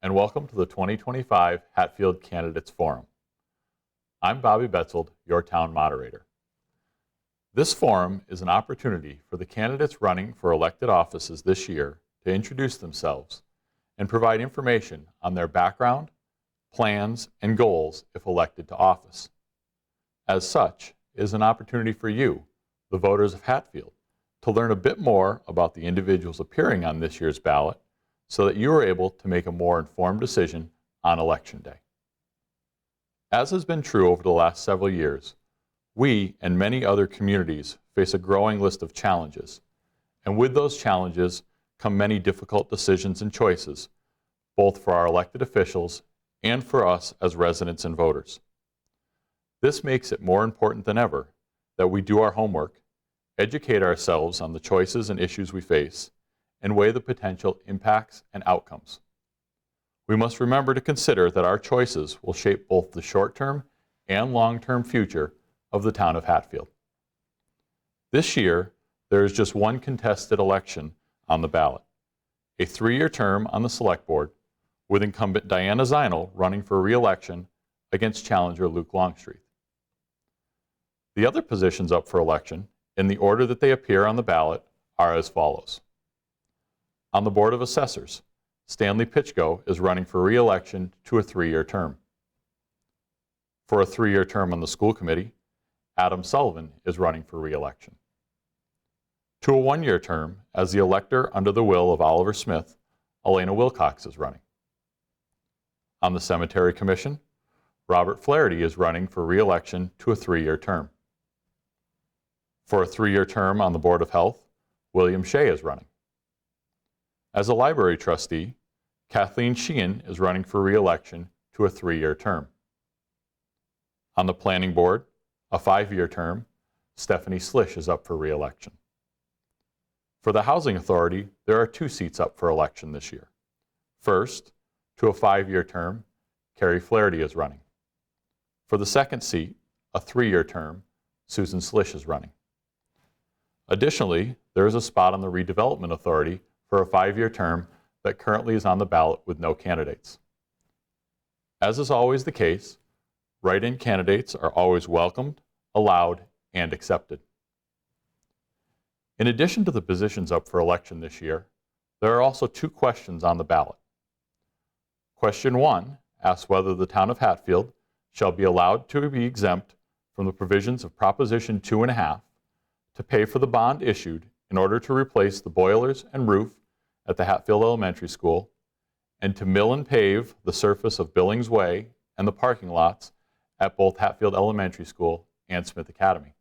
and welcome to the 2025 Hatfield Candidates Forum. I'm Bobby Betzold, your town moderator. This forum is an opportunity for the candidates running for elected offices this year to introduce themselves and provide information on their background, plans, and goals if elected to office. As such, it is an opportunity for you, the voters of Hatfield, to learn a bit more about the individuals appearing on this year's ballot so that you are able to make a more informed decision on Election Day. As has been true over the last several years, we and many other communities face a growing list of challenges, and with those challenges come many difficult decisions and choices, both for our elected officials and for us as residents and voters. This makes it more important than ever that we do our homework, educate ourselves on the choices and issues we face, and weigh the potential impacts and outcomes. We must remember to consider that our choices will shape both the short-term and long-term future of the town of Hatfield. This year, there is just one contested election on the ballot, a 3-year term on the Select Board, with incumbent Diana Szynal running for re-election against challenger Luke Longreet. The other positions up for election, in the order that they appear on the ballot, are as follows. On the Board of Assessors, Stanley Pitchko is running for re-election to a 3-year term. For a 3-year term on the School Committee, Adam Sullivan is running for re-election. To a 1-year term, as the elector under the will of Oliver Smith, Elena Wilcox is running. On the Cemetery Commission, Robert Flaherty is running for re-election to a 3-year term. For a 3-year term on the Board of Health, William Shea is running. As a library trustee, Kathleen Sheehan is running for re-election to a 3-year term. On the Planning Board, a 5-year term, Stephanie Slish is up for re-election. For the Housing Authority, there are 2 seats up for election this year. First, to a 5-year term, Carrie Flaherty is running. For the second seat, a 3-year term, Susan Slish is running. Additionally, there is a spot on the Redevelopment Authority for a 5-year term that currently is on the ballot with no candidates. As is always the case, write-in candidates are always welcomed, allowed, and accepted. In addition to the positions up for election this year, there are also 2 questions on the ballot. Question 1 asks whether the town of Hatfield shall be allowed to be exempt from the provisions of Proposition 2.5 to pay for the bond issued in order to replace the boilers and roof at the Hatfield Elementary School, and to mill and pave the surface of Billings Way and the parking lots at both Hatfield Elementary School and Smith Academy.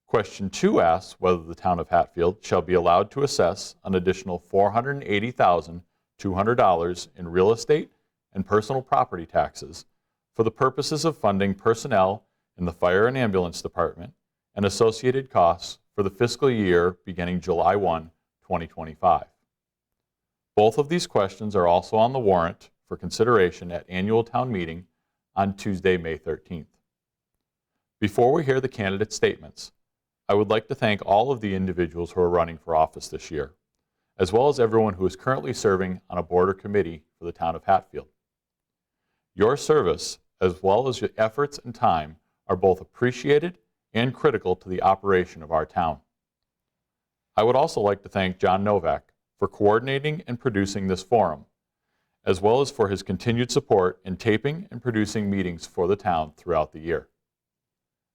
Question 2 asks whether the town of Hatfield shall be allowed to assess an additional $480,200 in real estate and personal property taxes for the purposes of funding personnel in the Fire and Ambulance Department and associated costs for the fiscal year beginning July 1, 2025. Both of these questions are also on the warrant for consideration at annual town meeting on Tuesday, May 13th. Before we hear the candidate statements, I would like to thank all of the individuals who are running for office this year, as well as everyone who is currently serving on a board or committee for the town of Hatfield. Your service, as well as your efforts and time, are both appreciated and critical to the operation of our town. I would also like to thank John Novak for coordinating and producing this forum, as well as for his continued support in taping and producing meetings for the town throughout the year.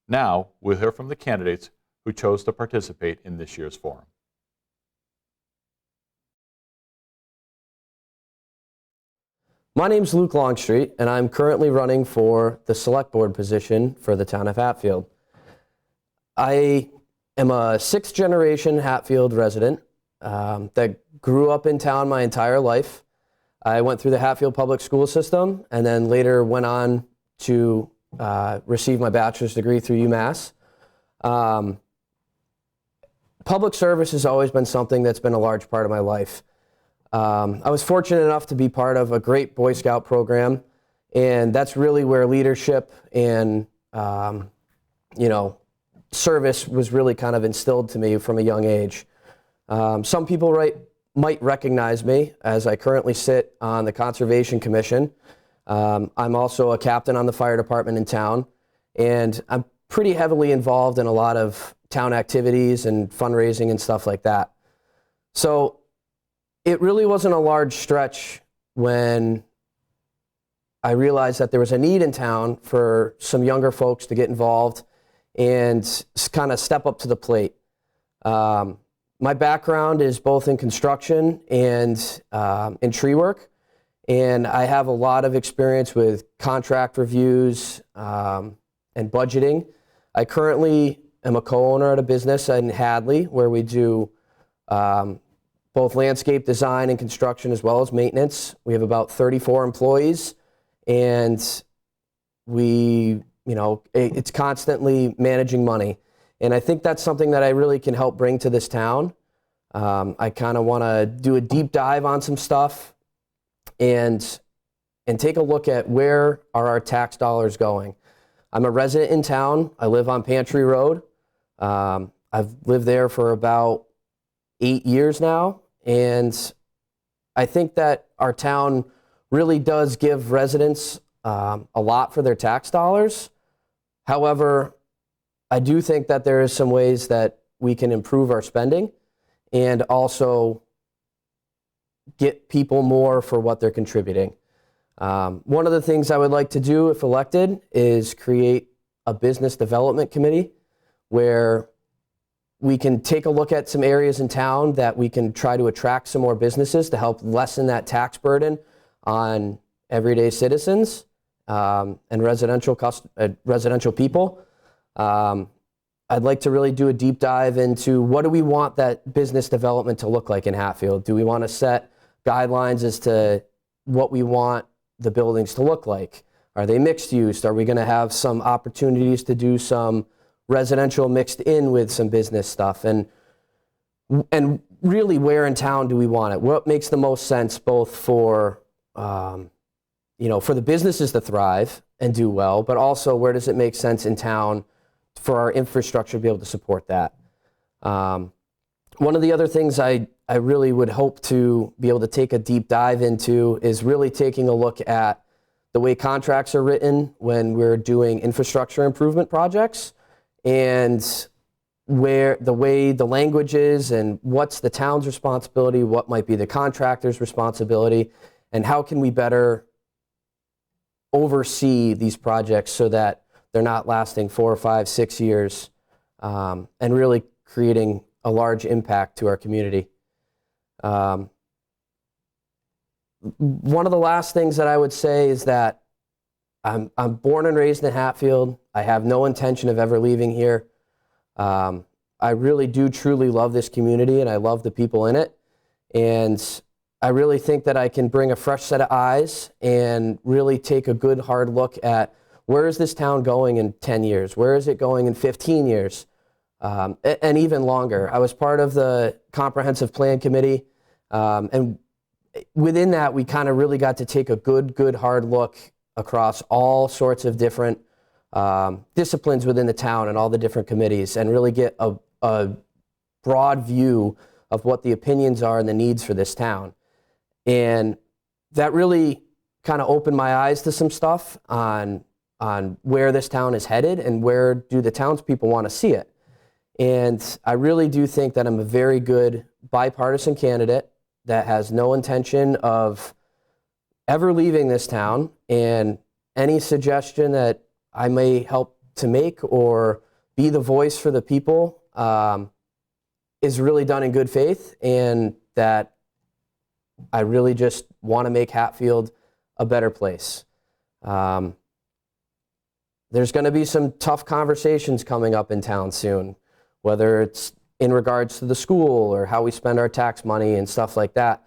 Now, we'll hear from the candidates who chose to participate in this year's forum. My name's Luke Longstreet, and I'm currently running for the Select Board position for the town of Hatfield. I am a 6th-generation Hatfield resident that grew up in town my entire life. I went through the Hatfield public school system and then later went on to receive my bachelor's degree through UMass. Public service has always been something that's been a large part of my life. I was fortunate enough to be part of a great Boy Scout program, and that's really where leadership and service was really kind of instilled to me from a young age. Some people might recognize me as I currently sit on the Conservation Commission. I'm also a captain on the fire department in town, and I'm pretty heavily involved in a lot of town activities and fundraising and stuff like that. So it really wasn't a large stretch when I realized that there was a need in town for some younger folks to get involved and kind of step up to the plate. My background is both in construction and in tree work, and I have a lot of experience with contract reviews and budgeting. I currently am a co-owner at a business in Hadley where we do both landscape design and construction as well as maintenance. We have about 34 employees, and it's constantly managing money. And I think that's something that I really can help bring to this town. I kind of want to do a deep dive on some stuff and take a look at where are our tax dollars going. I'm a resident in town. I live on Pantry Road. I've lived there for about 8 years now, and I think that our town really does give residents a lot for their tax dollars. However, I do think that there is some ways that we can improve our spending and also get people more for what they're contributing. One of the things I would like to do if elected is create a business development committee where we can take a look at some areas in town that we can try to attract some more businesses to help lessen that tax burden on everyday citizens and residential people. I'd like to really do a deep dive into what do we want that business development to look like in Hatfield. Do we want to set guidelines as to what we want the buildings to look like? Are they mixed use? Are we going to have some opportunities to do some residential mixed in with some business stuff? And really, where in town do we want it? What makes the most sense both for for the businesses to thrive and do well, but also where does it make sense in town for our infrastructure to be able to support that? One of the other things I really would hope to be able to take a deep dive into is really taking a look at the way contracts are written when we're doing infrastructure improvement projects, and where the way the language is and what's the town's responsibility, what might be the contractor's responsibility, and how can we better oversee these projects so that they're not lasting 4 or 5, 6 years and really creating a large impact to our community. One of the last things that I would say is that I'm born and raised in Hatfield. I have no intention of ever leaving here. I really do truly love this community, and I love the people in it. And I really think that I can bring a fresh set of eyes and really take a good hard look at where is this town going in 10 years? Where is it going in 15 years? And even longer. I was part of the comprehensive plan committee, and within that, we kind of really got to take a good hard look across all sorts of different disciplines within the town and all the different committees, and really get a broad view of what the opinions are and the needs for this town. And that really kind of opened my eyes to some stuff on where this town is headed and where do the townspeople want to see it. And I really do think that I'm a very good bipartisan candidate that has no intention of ever leaving this town, and any suggestion that I may help to make or be the voice for the people is really done in good faith, and that I really just want to make Hatfield a better place. There's going to be some tough conversations coming up in town soon, whether it's in regards to the school or how we spend our tax money and stuff like that.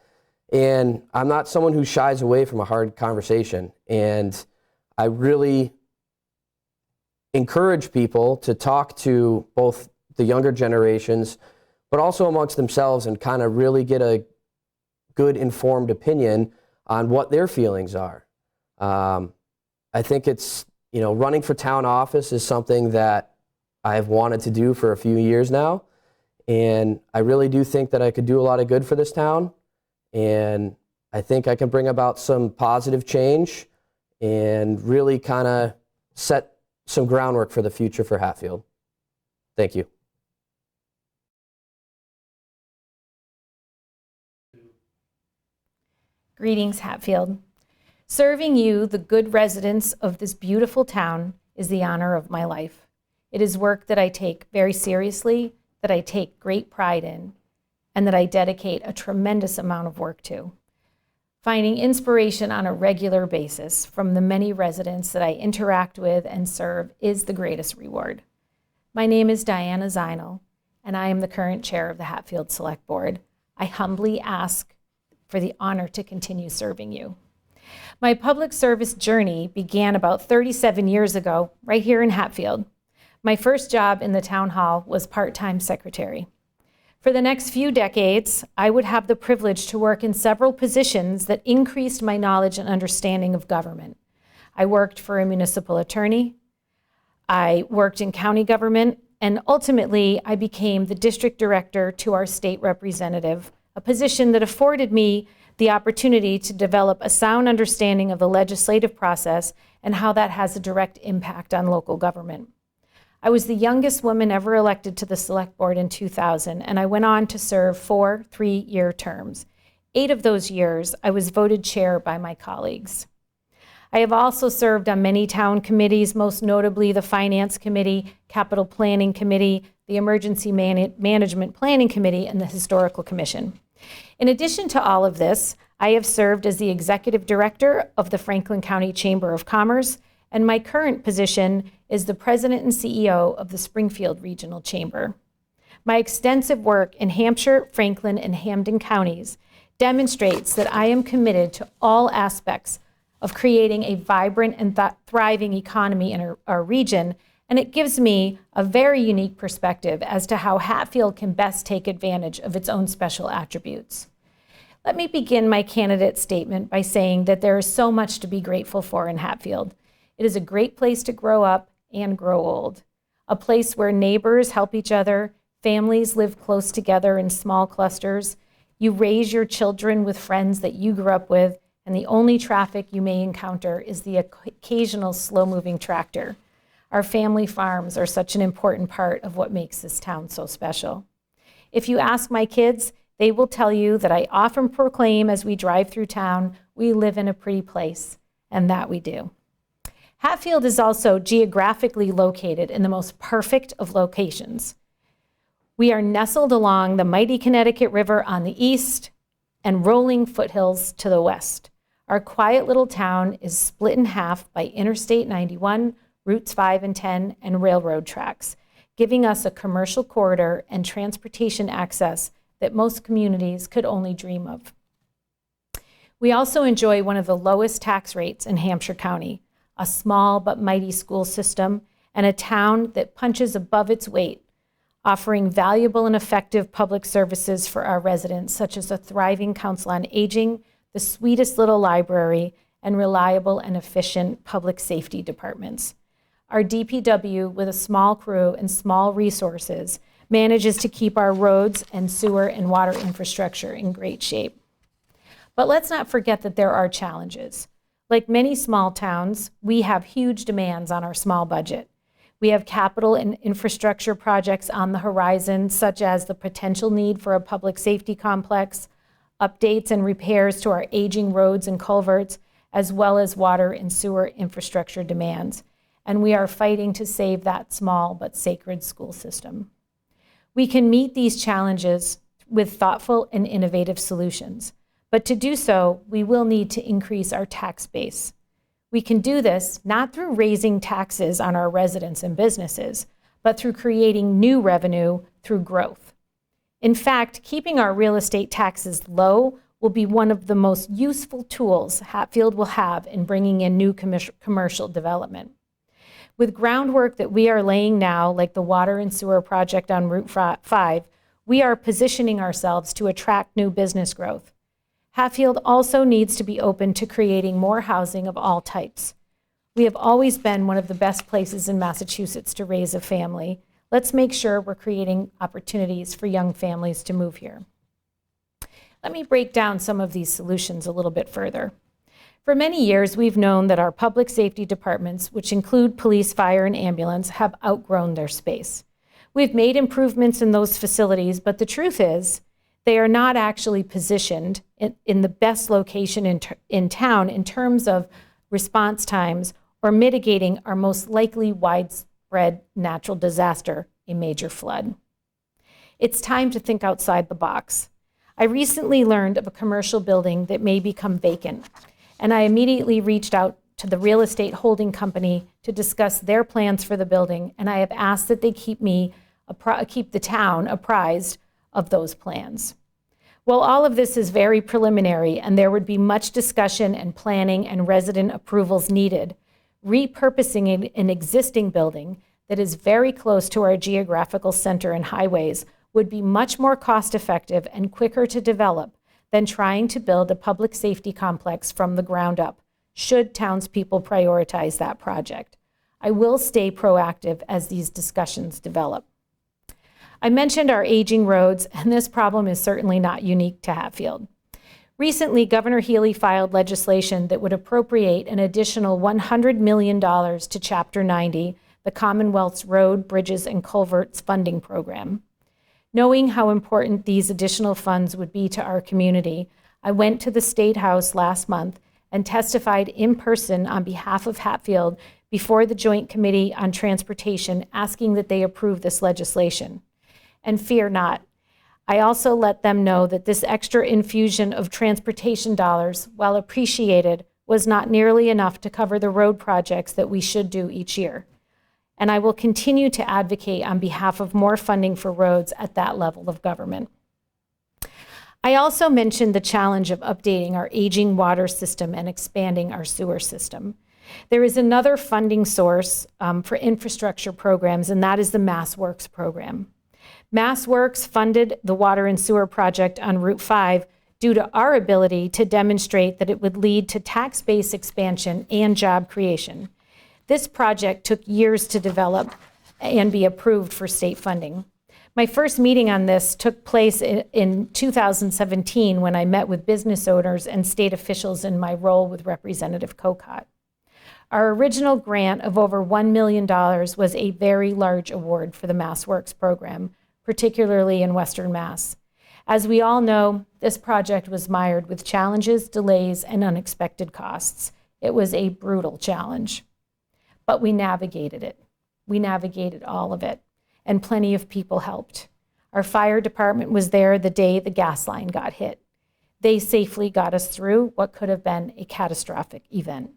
And I'm not someone who shies away from a hard conversation. And I really encourage people to talk to both the younger generations, but also amongst themselves, and kind of really get a good informed opinion on what their feelings are. I think it's, running for town office is something that I've wanted to do for a few years now. And I really do think that I could do a lot of good for this town. and I think I can bring about some positive change and really kind of set some groundwork for the future for Hatfield. Thank you. Greetings, Hatfield. Serving you, the good residents of this beautiful town, is the honor of my life. It is work that I take very seriously, that I take great pride in, and that I dedicate a tremendous amount of work to. Finding inspiration on a regular basis from the many residents that I interact with and serve is the greatest reward. My name is Diana Szynal, and I am the current chair of the Hatfield Select Board. I humbly ask for the honor to continue serving you. My public service journey began about 37 years ago, right here in Hatfield. My first job in the town hall was part-time secretary. For the next few decades, I would have the privilege to work in several positions that increased my knowledge and understanding of government. I worked for a municipal attorney, I worked in county government, and ultimately I became the district director to our state representative, a position that afforded me the opportunity to develop a sound understanding of the legislative process and how that has a direct impact on local government. I was the youngest woman ever elected to the Select Board in 2000, and I went on to serve 4 3-year terms. 8 of those years, I was voted chair by my colleagues. I have also served on many town committees, most notably the Finance Committee, Capital Planning Committee, the Emergency Management Planning Committee, and the Historical Commission. In addition to all of this, I have served as the executive director of the Franklin County Chamber of Commerce, and my current position is the president and CEO of the Springfield Regional Chamber. My extensive work in Hampshire, Franklin, and Hampden counties demonstrates that I am committed to all aspects of creating a vibrant and thriving economy in our region, and it gives me a very unique perspective as to how Hatfield can best take advantage of its own special attributes. Let me begin my candidate statement by saying that there is so much to be grateful for in Hatfield. It is a great place to grow up and grow old, a place where neighbors help each other, families live close together in small clusters, you raise your children with friends that you grew up with, and the only traffic you may encounter is the occasional slow-moving tractor. Our family farms are such an important part of what makes this town so special. If you ask my kids, they will tell you that I often proclaim as we drive through town, we live in a pretty place, and that we do. Hatfield is also geographically located in the most perfect of locations. We are nestled along the mighty Connecticut River on the east and rolling foothills to the west. Our quiet little town is split in half by Interstate 91, Routes 5 and 10, and railroad tracks, giving us a commercial corridor and transportation access that most communities could only dream of. We also enjoy one of the lowest tax rates in Hampshire County, a small but mighty school system, and a town that punches above its weight, offering valuable and effective public services for our residents, such as a thriving Council on Aging, the sweetest little library, and reliable and efficient public safety departments. Our DPW, with a small crew and small resources, manages to keep our roads and sewer and water infrastructure in great shape. But let's not forget that there are challenges. Like many small towns, we have huge demands on our small budget. We have capital and infrastructure projects on the horizon, such as the potential need for a public safety complex, updates and repairs to our aging roads and culverts, as well as water and sewer infrastructure demands. And we are fighting to save that small but sacred school system. We can meet these challenges with thoughtful and innovative solutions. But to do so, we will need to increase our tax base. We can do this not through raising taxes on our residents and businesses, but through creating new revenue through growth. In fact, keeping our real estate taxes low will be one of the most useful tools Hatfield will have in bringing in new commercial development. With groundwork that we are laying now, like the water and sewer project on Route 5, we are positioning ourselves to attract new business growth. Hatfield also needs to be open to creating more housing of all types. We have always been one of the best places in Massachusetts to raise a family. Let's make sure we're creating opportunities for young families to move here. Let me break down some of these solutions a little bit further. For many years, we've known that our public safety departments, which include police, fire, and ambulance, have outgrown their space. We've made improvements in those facilities, but the truth is they are not actually positioned in the best location in town in terms of response times or mitigating our most likely widespread natural disaster, a major flood. It's time to think outside the box. I recently learned of a commercial building that may become vacant, and I immediately reached out to the real estate holding company to discuss their plans for the building, and I have asked that they keep the town apprised of those plans. While all of this is very preliminary and there would be much discussion and planning and resident approvals needed, repurposing an existing building that is very close to our geographical center and highways would be much more cost-effective and quicker to develop than trying to build a public safety complex from the ground up, should townspeople prioritize that project. I will stay proactive as these discussions develop. I mentioned our aging roads, and this problem is certainly not unique to Hatfield. Recently, Governor Healy filed legislation that would appropriate an additional $100 million to Chapter 90, the Commonwealth's Road, Bridges, and Culverts Funding Program. Knowing how important these additional funds would be to our community, I went to the State House last month and testified in person on behalf of Hatfield before the Joint Committee on Transportation, asking that they approve this legislation. And fear not, I also let them know that this extra infusion of transportation dollars, while appreciated, was not nearly enough to cover the road projects that we should do each year. And I will continue to advocate on behalf of more funding for roads at that level of government. I also mentioned the challenge of updating our aging water system and expanding our sewer system. There is another funding source for infrastructure programs, and that is the MassWorks program. MassWorks funded the water and sewer project on Route 5 due to our ability to demonstrate that it would lead to tax base expansion and job creation. This project took years to develop and be approved for state funding. My first meeting on this took place in 2017 when I met with business owners and state officials in my role with Representative Kokot. Our original grant of over $1 million was a very large award for the MassWorks program, particularly in Western Mass. As we all know, this project was mired with challenges, delays, and unexpected costs. It was a brutal challenge. But we navigated it. We navigated all of it, and plenty of people helped. Our fire department was there the day the gas line got hit. They safely got us through what could have been a catastrophic event.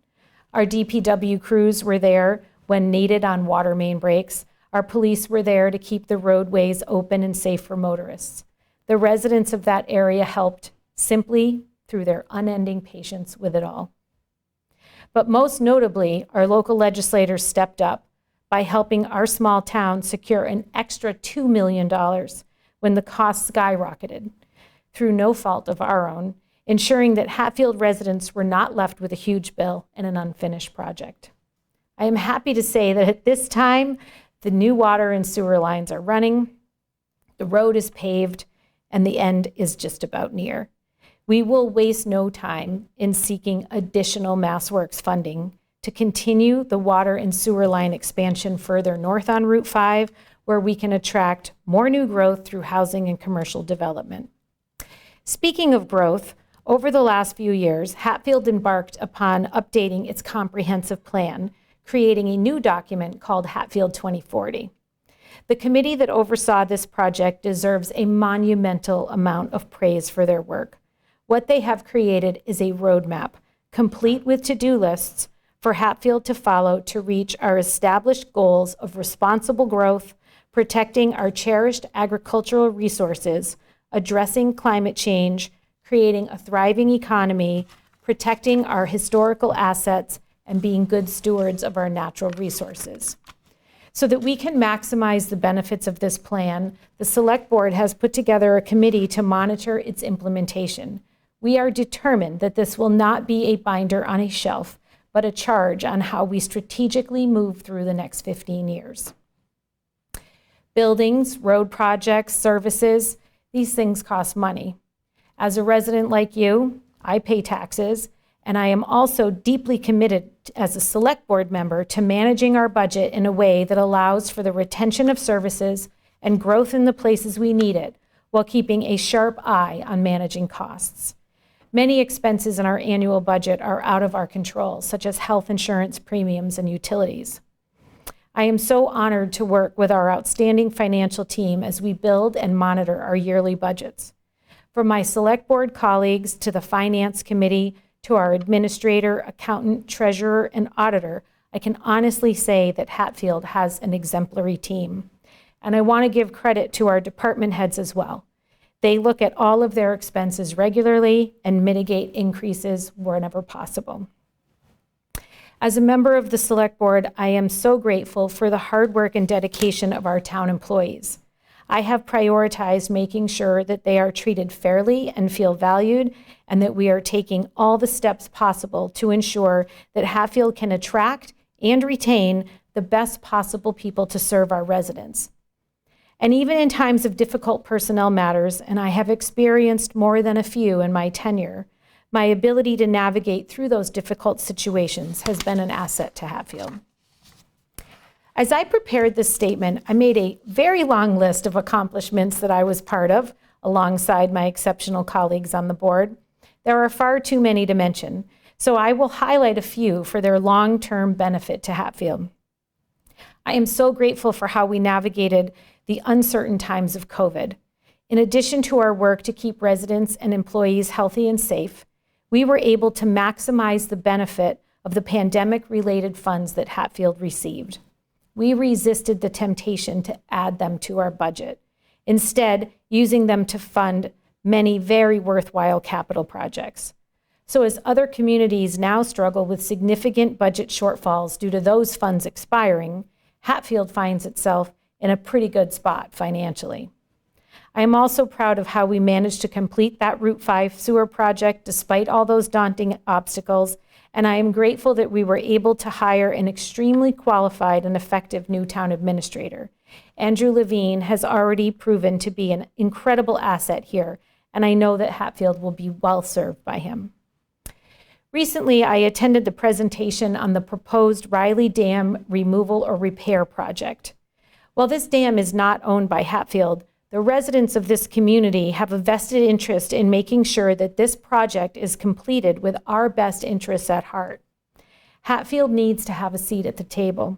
Our DPW crews were there when needed on water main breaks. Our police were there to keep the roadways open and safe for motorists. The residents of that area helped simply through their unending patience with it all. But most notably, our local legislators stepped up by helping our small town secure an extra $2 million when the costs skyrocketed, through no fault of our own, ensuring that Hatfield residents were not left with a huge bill and an unfinished project. I am happy to say that at this time, the new water and sewer lines are running, the road is paved, and the end is just about near. We will waste no time in seeking additional MassWorks funding to continue the water and sewer line expansion further north on Route 5, where we can attract more new growth through housing and commercial development. Speaking of growth, over the last few years, Hatfield embarked upon updating its comprehensive plan, creating a new document called Hatfield 2040. The committee that oversaw this project deserves a monumental amount of praise for their work. What they have created is a roadmap, complete with to-do lists for Hatfield to follow to reach our established goals of responsible growth, protecting our cherished agricultural resources, addressing climate change, creating a thriving economy, protecting our historical assets, and being good stewards of our natural resources. So that we can maximize the benefits of this plan, the Select Board has put together a committee to monitor its implementation. We are determined that this will not be a binder on a shelf, but a charge on how we strategically move through the next 15 years. Buildings, road projects, services, these things cost money. As a resident like you, I pay taxes, and I am also deeply committed as a select board member to managing our budget in a way that allows for the retention of services and growth in the places we need it, while keeping a sharp eye on managing costs. Many expenses in our annual budget are out of our control, such as health insurance premiums and utilities. I am so honored to work with our outstanding financial team as we build and monitor our yearly budgets. From my select board colleagues to the finance committee to our administrator, accountant, treasurer, and auditor, I can honestly say that Hatfield has an exemplary team. And I want to give credit to our department heads as well. They look at all of their expenses regularly and mitigate increases whenever possible. As a member of the Select Board, I am so grateful for the hard work and dedication of our town employees. I have prioritized making sure that they are treated fairly and feel valued, and that we are taking all the steps possible to ensure that Hatfield can attract and retain the best possible people to serve our residents. And even in times of difficult personnel matters, and I have experienced more than a few in my tenure, my ability to navigate through those difficult situations has been an asset to Hatfield. As I prepared this statement, I made a very long list of accomplishments that I was part of, alongside my exceptional colleagues on the board. There are far too many to mention, so I will highlight a few for their long-term benefit to Hatfield. I am so grateful for how we navigated the uncertain times of COVID. In addition to our work to keep residents and employees healthy and safe, we were able to maximize the benefit of the pandemic-related funds that Hatfield received. We resisted the temptation to add them to our budget, instead using them to fund many very worthwhile capital projects. So as other communities now struggle with significant budget shortfalls due to those funds expiring, Hatfield finds itself in a pretty good spot financially. I am also proud of how we managed to complete that Route 5 sewer project despite all those daunting obstacles, and I am grateful that we were able to hire an extremely qualified and effective new town administrator. Andrew Levine has already proven to be an incredible asset here, and I know that Hatfield will be well served by him. Recently, I attended the presentation on the proposed Riley Dam removal or repair project. While this dam is not owned by Hatfield, the residents of this community have a vested interest in making sure that this project is completed with our best interests at heart. Hatfield needs to have a seat at the table,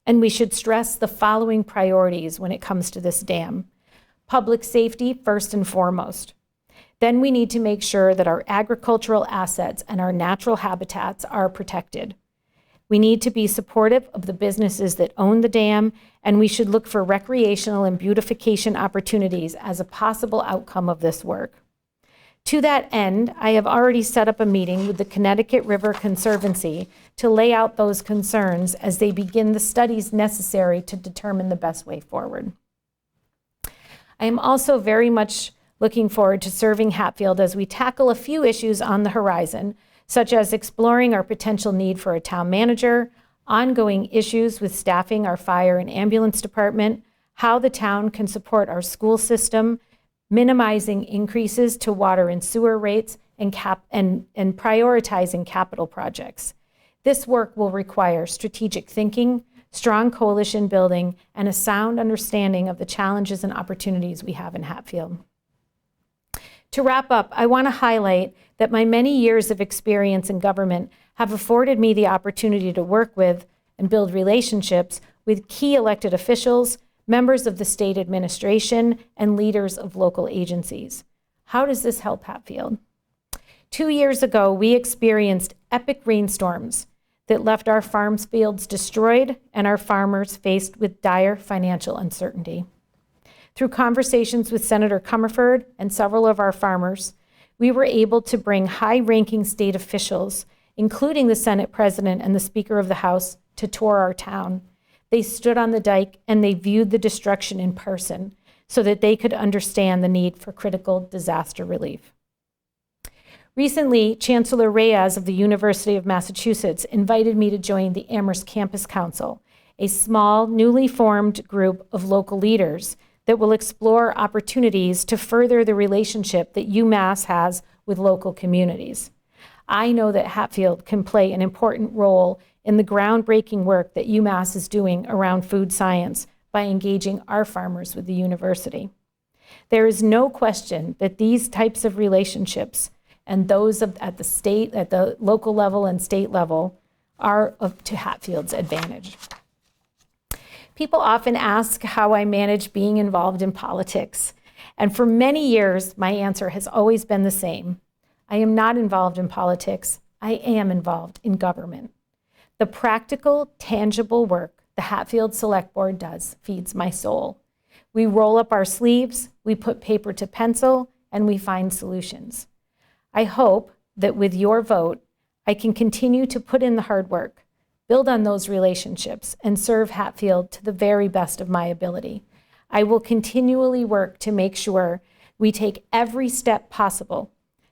and we should stress the following priorities when it comes to this dam. Public safety first and foremost. Then we need to make sure that our agricultural assets and our natural habitats are protected. We need to be supportive of the businesses that own the dam, and we should look for recreational and beautification opportunities as a possible outcome of this work. To that end, I have already set up a meeting with the Connecticut River Conservancy to lay out those concerns as they begin the studies necessary to determine the best way forward. I am also very much looking forward to serving Hatfield as we tackle a few issues on the horizon, such as exploring our potential need for a town manager, ongoing issues with staffing our fire and ambulance department, how the town can support our school system, minimizing increases to water and sewer rates, and prioritizing capital projects. This work will require strategic thinking, strong coalition building, and a sound understanding of the challenges and opportunities we have in Hatfield. To wrap up, I want to highlight that my many years of experience in government have afforded me the opportunity to work with and build relationships with key elected officials, members of the state administration, and leaders of local agencies. How does this help Hatfield? 2 years ago, we experienced epic rainstorms that left our farm fields destroyed and our farmers faced with dire financial uncertainty. Through conversations with Senator Comerford and several of our farmers, we were able to bring high-ranking state officials, including the Senate President and the Speaker of the House, to tour our town. They stood on the dike and they viewed the destruction in person so that they could understand the need for critical disaster relief. Recently, Chancellor Reyes of the University of Massachusetts invited me to join the Amherst Campus Council, a small, newly formed group of local leaders that will explore opportunities to further the relationship that UMass has with local communities. I know that Hatfield can play an important role in the groundbreaking work that UMass is doing around food science by engaging our farmers with the university. There is no question that these types of relationships and those at the local level and state level are to Hatfield's advantage. People often ask how I manage being involved in politics, and for many years, my answer has always been the same. I am not involved in politics, I am involved in government. The practical, tangible work the Hatfield Select Board does feeds my soul. We roll up our sleeves, we put paper to pencil, and we find solutions. I hope that with your vote, I can continue to put in the hard work, build on those relationships, and serve Hatfield to the very best of my ability. I will continually work to make sure we take every step possible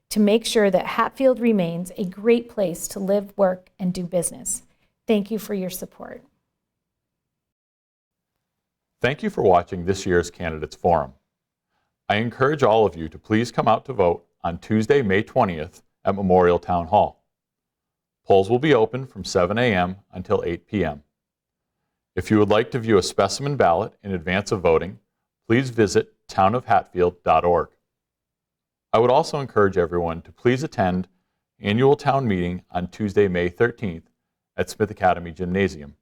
to make sure that Hatfield remains a great place to live, work, and do business. Thank you for your support. Thank you for watching this year's Candidates Forum. I encourage all of you to please come out to vote on Tuesday, May 20th at Memorial Town Hall. Polls will be open from 7 a.m. until 8 p.m. If you would like to view a specimen ballot in advance of voting, please visit townofhatfield.org. I would also encourage everyone to please attend annual town meeting on Tuesday, May 13th at Smith Academy Gymnasium.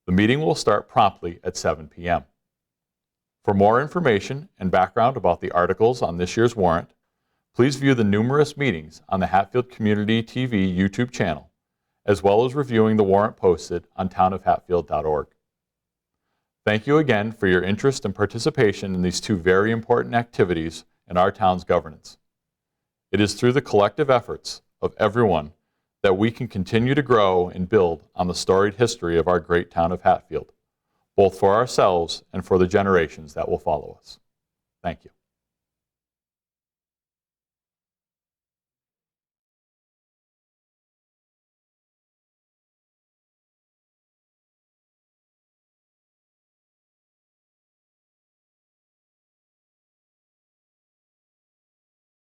The meeting will start promptly at 7 p.m. For more information and background about the articles on this year's warrant, please view the numerous meetings on the Hatfield Community TV YouTube channel, as well as reviewing the warrant posted on townofhatfield.org. Thank you again for your interest and participation in these two very important activities in our town's governance. It is through the collective efforts of everyone that we can continue to grow and build on the storied history of our great town of Hatfield, both for ourselves and for the generations that will follow us. Thank you.